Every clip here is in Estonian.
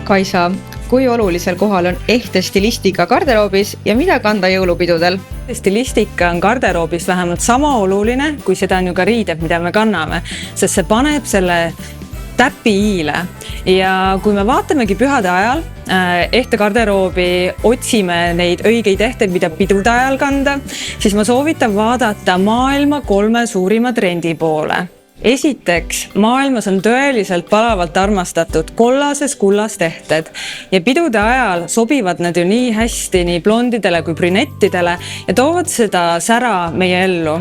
Kaisa, kui olulisel kohal on ehte stilistika garderoobis ja mida kanda jõulupidudel? Stilistika on garderoobis vähemalt sama oluline, kui seda on ju ka riided, mida me kanname, sest see paneb selle täpi iile. Ja kui me vaatamegi pühade ajal ehte garderoobi, otsime neid õigeid ehteid, mida pidude ajal kanda, siis ma soovitan vaadata maailma 3 suurima trendi poole. Esiteks, maailmas on tõeliselt palavalt armastatud kollases kullast ehted ja pidude ajal sobivad need ju nii hästi nii blondidele kui brünettidele ja toovad seda sära meie ellu.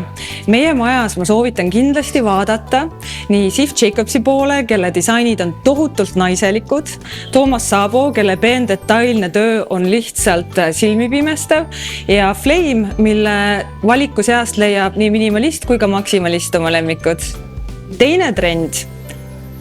Meie majas ma soovitan kindlasti vaadata nii Sif Jacobsi poole, kelle disainid on tohutult naiselikud, Toomas Sabo, kelle peendetailne töö on lihtsalt silmipimestav ja Flame, mille valiku seast leiab nii minimalist kui ka maksimalist oma lemmikud. Teine trend,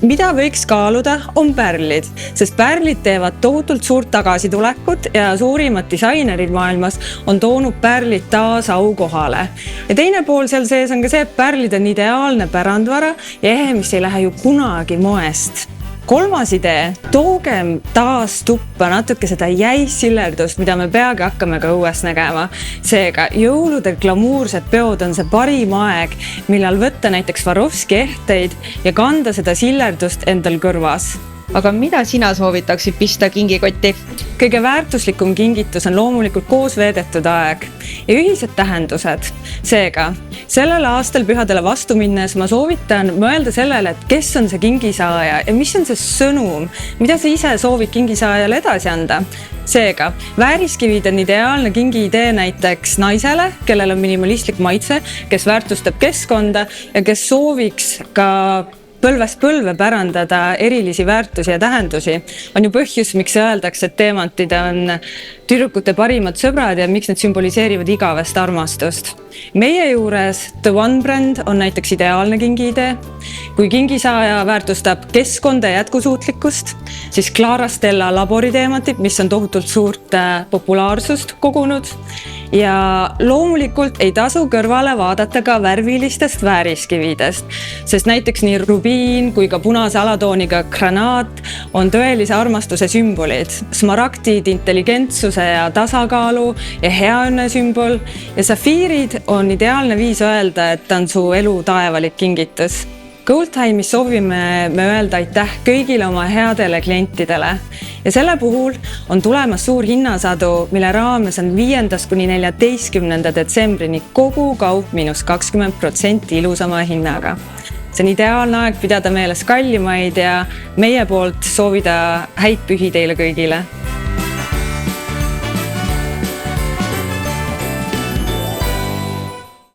mida võiks kaaluda, on pärlid, sest pärlid teevad tohutult suurt tagasitulekut ja suurimad disainerid maailmas on toonud pärlid taas aukohale. Ja teine pool seal sees on ka see, et pärlid on ideaalne pärandvara ja ehe, mis ei lähe ju kunagi moest. Kolmas idee, toogem taas tuppa natuke seda jäissillerdust, mida me peagi hakkame ka õues nägema. Seega, jõulude glamuursed peod on see parim aeg, millal võtta näiteks Swarovski ehteid ja kanda seda sillerdust endal kõrvas. Aga mida sina soovitaksid pista kingikotti? Kõige väärtuslikum kingitus on loomulikult koos veedetud aeg ja ühised tähendused. Seega, sellel aastal pühadele vastu minnes ma soovitan mõelda sellele, et kes on see kingisaaja ja mis on see sõnum, mida sa ise soovid kingisaajale edasi anda. Seega, vääriskivid on ideaalne kingi idee näiteks naisele, kellel on minimalistlik maitse, kes väärtustab keskkonda ja kes sooviks ka põlvest põlve pärandada erilisi väärtusi ja tähendusi. On ju põhjus, miks öeldakse, et teemantid on tüdrukute parimad sõbrad ja miks need sümboliseerivad igavest armastust. Meie juures The One brand on näiteks ideaalne kingi idee. Kui kingisaaja väärtustab keskkonda ja jätkusuutlikkust, siis Clara Stella laboriteemantid, mis on tohutult suurt populaarsust kogunud. Ja loomulikult ei tasu kõrvale vaadata ka värvilistest vääriskividest, sest näiteks nii rubiin kui ka punase alatooniga granaat on tõelise armastuse sümbolid. Smaragdid intelligentsuse ja tasakaalu ja heaõnne sümbol ja safiirid on ideaalne viis öelda, et on su elu taevalik kingitus. Goldtime'is soovime me öelda aitäh kõigile oma headele klientidele ja selle puhul on tulemas suur hinnasadu, mille raames on 5. kuni 14. detsembrini kogu kaup –20% ilusama hinnaga. See on ideaalne aeg pidada meeles kallimaid ja meie poolt soovida häid pühi teile kõigile.